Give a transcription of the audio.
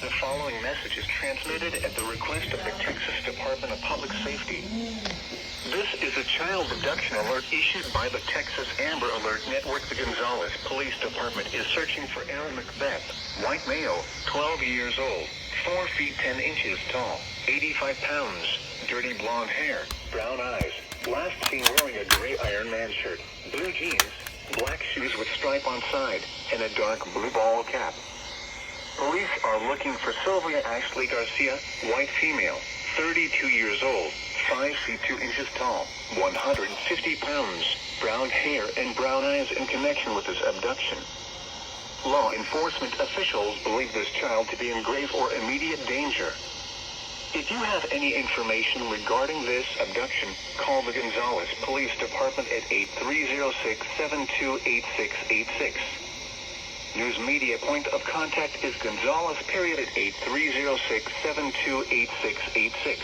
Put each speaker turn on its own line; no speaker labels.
The following message is transmitted at the request of the Texas Department of Public Safety. This is a child abduction alert issued by the Texas Amber Alert Network. The Gonzales Police Department is searching for Aaron Macbeth, white male, 12 years old, 4 feet 10 inches tall, 85 pounds, dirty blonde hair, brown eyes, last seen wearing a gray Iron Man shirt, blue jeans, black shoes with stripe on side, and a dark blue ball cap. Police are looking for Sylvia Ashley Garcia, white female, 32 years old, 5 feet 2 inches tall, 150 pounds, brown hair and brown eyes in connection with this abduction. Law enforcement officials believe this child to be in grave or immediate danger. If you have any information regarding this abduction, call the Gonzales Police Department at 8306-728686. News media point of contact is Gonzales, period, at 8306-728686.